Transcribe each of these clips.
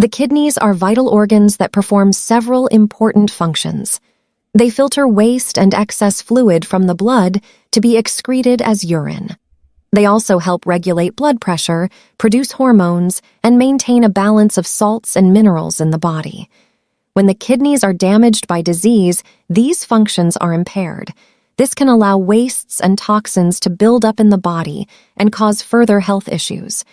The kidneys are vital organs that perform several important functions. They filter waste and excess fluid from the blood to be excreted as urine. They also help regulate blood pressure, produce hormones, and maintain a balance of salts and minerals in the body. When the kidneys are damaged by disease, these functions are impaired. This can allow wastes and toxins to build up in the body and cause further health issues.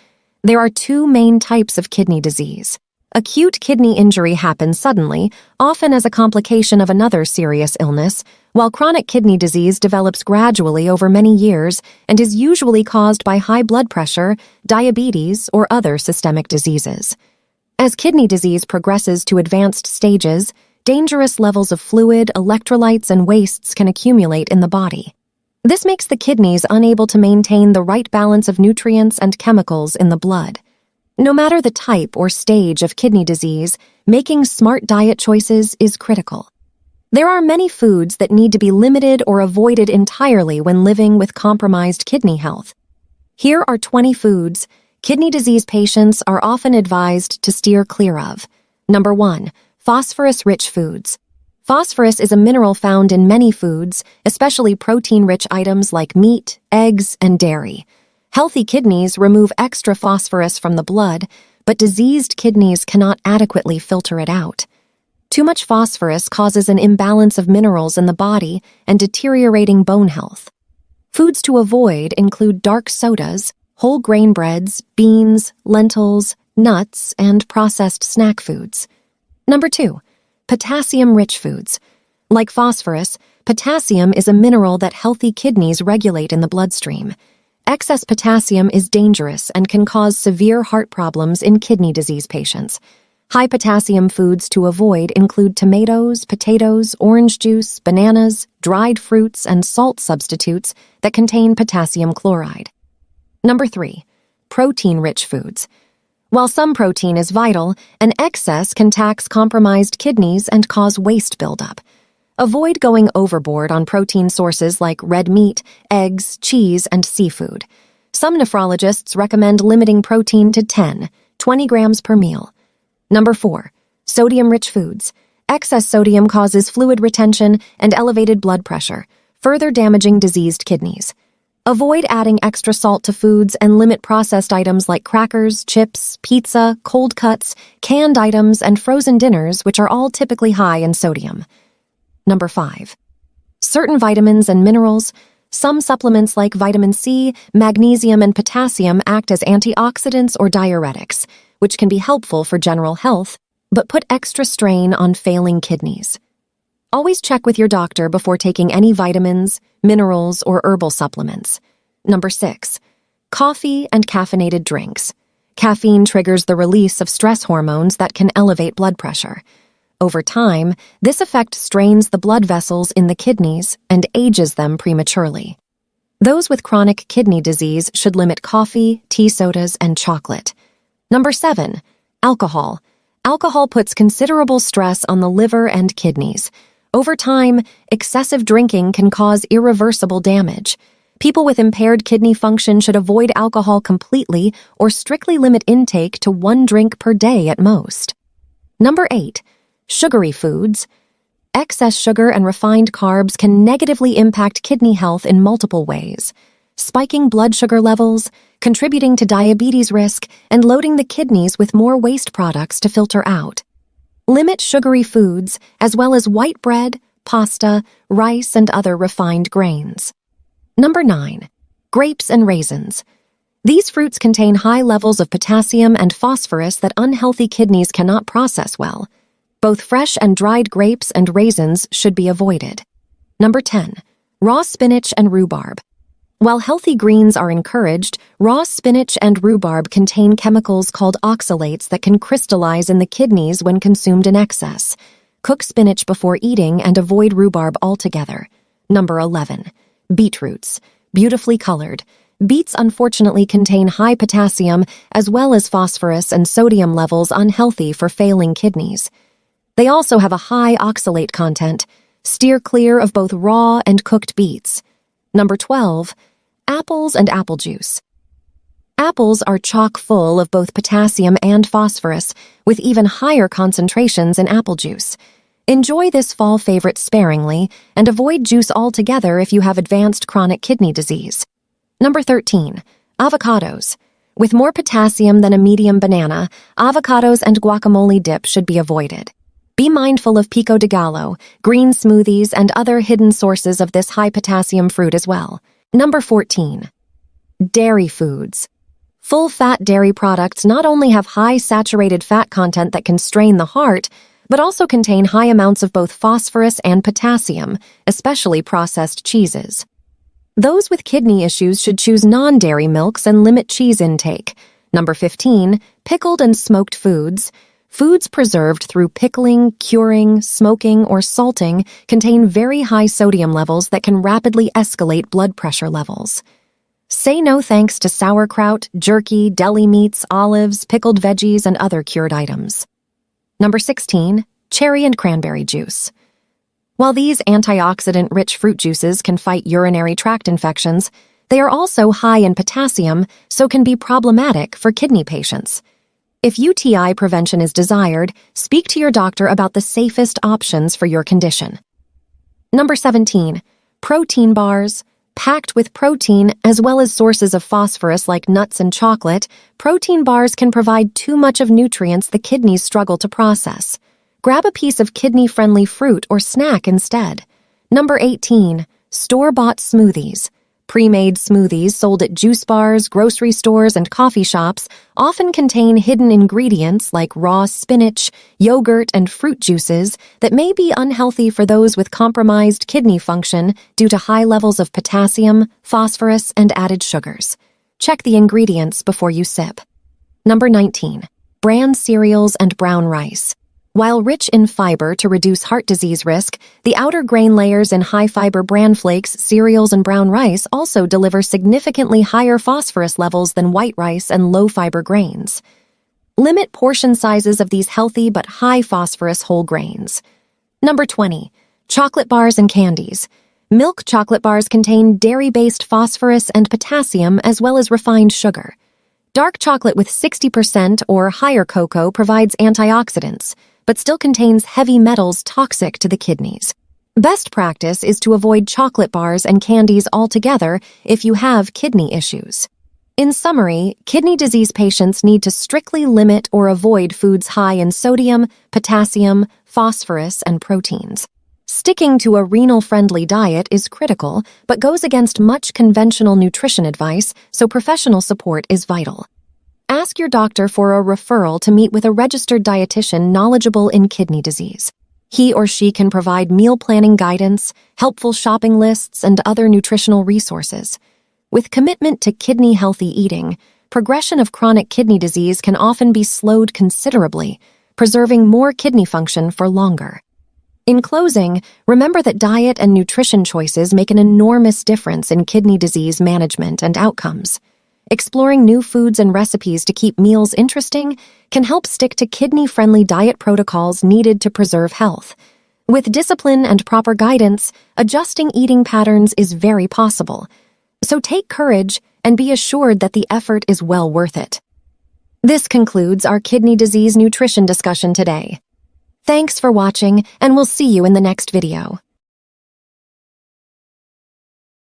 There are two main types of kidney disease. Acute kidney injury happens suddenly, often as a complication of another serious illness, while chronic kidney disease develops gradually over many years and is usually caused by high blood pressure, diabetes, or other systemic diseases. As kidney disease progresses to advanced stages, dangerous levels of fluid, electrolytes, and wastes can accumulate in the body. This makes the kidneys unable to maintain the right balance of nutrients and chemicals in the blood. No matter the type or stage of kidney disease, making smart diet choices is critical. There are many foods that need to be limited or avoided entirely when living with compromised kidney health. Here are 20 foods kidney disease patients are often advised to steer clear of. Number 1. Phosphorus-rich foods. Phosphorus is a mineral found in many foods, especially protein-rich items like meat, eggs, and dairy. Healthy kidneys remove extra phosphorus from the blood, but diseased kidneys cannot adequately filter it out. Too much phosphorus causes an imbalance of minerals in the body and deteriorating bone health. Foods to avoid include dark sodas, whole grain breads, beans, lentils, nuts, and processed snack foods. Number 2. Potassium-rich foods. Like phosphorus, potassium is a mineral that healthy kidneys regulate in the bloodstream. Excess potassium is dangerous and can cause severe heart problems in kidney disease patients. High-potassium foods to avoid include tomatoes, potatoes, orange juice, bananas, dried fruits, and salt substitutes that contain potassium chloride. Number 3. Protein-rich foods. While some protein is vital, an excess can tax compromised kidneys and cause waste buildup. Avoid going overboard on protein sources like red meat, eggs, cheese, and seafood. Some nephrologists recommend limiting protein to 10-20 grams per meal. Number 4. Sodium-rich foods. Excess sodium causes fluid retention and elevated blood pressure, further damaging diseased kidneys. Avoid adding extra salt to foods and limit processed items like crackers, chips, pizza, cold cuts, canned items, and frozen dinners, which are all typically high in sodium. Number 5. Certain vitamins and minerals. Some supplements like vitamin C, magnesium, and potassium act as antioxidants or diuretics, which can be helpful for general health, but put extra strain on failing kidneys. Always check with your doctor before taking any vitamins, minerals, or herbal supplements. Number 6. Coffee and caffeinated drinks. Caffeine triggers the release of stress hormones that can elevate blood pressure. Over time, this effect strains the blood vessels in the kidneys and ages them prematurely. Those with chronic kidney disease should limit coffee, tea sodas, and chocolate. Number 7. Alcohol. Alcohol puts considerable stress on the liver and kidneys. Over time, excessive drinking can cause irreversible damage. People with impaired kidney function should avoid alcohol completely or strictly limit intake to 1 drink per day at most. Number 8. Sugary foods. Excess sugar and refined carbs can negatively impact kidney health in multiple ways, spiking blood sugar levels, contributing to diabetes risk, and loading the kidneys with more waste products to filter out. Limit sugary foods, as well as white bread, pasta, rice, and other refined grains. Number 9. Grapes and raisins. These fruits contain high levels of potassium and phosphorus that unhealthy kidneys cannot process well. Both fresh and dried grapes and raisins should be avoided. Number 10. Raw spinach and rhubarb. While healthy greens are encouraged, raw spinach and rhubarb contain chemicals called oxalates that can crystallize in the kidneys when consumed in excess. Cook spinach before eating and avoid rhubarb altogether. Number 11. Beetroots. Beautifully colored. Beets unfortunately contain high potassium as well as phosphorus and sodium levels unhealthy for failing kidneys. They also have a high oxalate content. Steer clear of both raw and cooked beets. Number 12. Apples and apple juice. Apples are chock full of both potassium and phosphorus, with even higher concentrations in apple juice. Enjoy this fall favorite sparingly and avoid juice altogether if you have advanced chronic kidney disease. Number 13. Avocados. With more potassium than a medium banana, avocados and guacamole dip should be avoided. Be mindful of pico de gallo, green smoothies, and other hidden sources of this high-potassium fruit as well. Number 14. Dairy foods. Full-fat dairy products not only have high saturated fat content that can strain the heart, but also contain high amounts of both phosphorus and potassium, especially processed cheeses. Those with kidney issues should choose non-dairy milks and limit cheese intake. Number 15. Pickled and smoked foods. Foods preserved through pickling, curing, smoking, or salting contain very high sodium levels that can rapidly escalate blood pressure levels. Say no thanks to sauerkraut, jerky, deli meats, olives, pickled veggies, and other cured items. Number 16. Cherry and cranberry juice. While these antioxidant-rich fruit juices can fight urinary tract infections, they are also high in potassium, so can be problematic for kidney patients. If UTI prevention is desired, speak to your doctor about the safest options for your condition. Number 17. Protein bars. Packed with protein, as well as sources of phosphorus like nuts and chocolate, protein bars can provide too much of nutrients the kidneys struggle to process. Grab a piece of kidney-friendly fruit or snack instead. Number 18. Store-bought smoothies. Pre-made smoothies sold at juice bars, grocery stores, and coffee shops often contain hidden ingredients like raw spinach, yogurt, and fruit juices that may be unhealthy for those with compromised kidney function due to high levels of potassium, phosphorus, and added sugars. Check the ingredients before you sip. Number 19. Bran cereals and brown rice. While rich in fiber to reduce heart disease risk, the outer grain layers in high-fiber bran flakes, cereals, and brown rice also deliver significantly higher phosphorus levels than white rice and low-fiber grains. Limit portion sizes of these healthy but high-phosphorus whole grains. Number 20. Chocolate bars and candies. Milk chocolate bars contain dairy-based phosphorus and potassium as well as refined sugar. Dark chocolate with 60% or higher cocoa provides antioxidants, but still contains heavy metals toxic to the kidneys. Best practice is to avoid chocolate bars and candies altogether if you have kidney issues. In summary, kidney disease patients need to strictly limit or avoid foods high in sodium, potassium, phosphorus, and proteins. Sticking to a renal-friendly diet is critical, but goes against much conventional nutrition advice, so professional support is vital. Ask your doctor for a referral to meet with a registered dietitian knowledgeable in kidney disease. He or she can provide meal planning guidance, helpful shopping lists, and other nutritional resources. With commitment to kidney-healthy eating, progression of chronic kidney disease can often be slowed considerably, preserving more kidney function for longer. In closing, remember that diet and nutrition choices make an enormous difference in kidney disease management and outcomes. Exploring new foods and recipes to keep meals interesting can help stick to kidney-friendly diet protocols needed to preserve health. With discipline and proper guidance, adjusting eating patterns is very possible. So take courage and be assured that the effort is well worth it. This concludes our kidney disease nutrition discussion today. Thanks for watching, and we'll see you in the next video.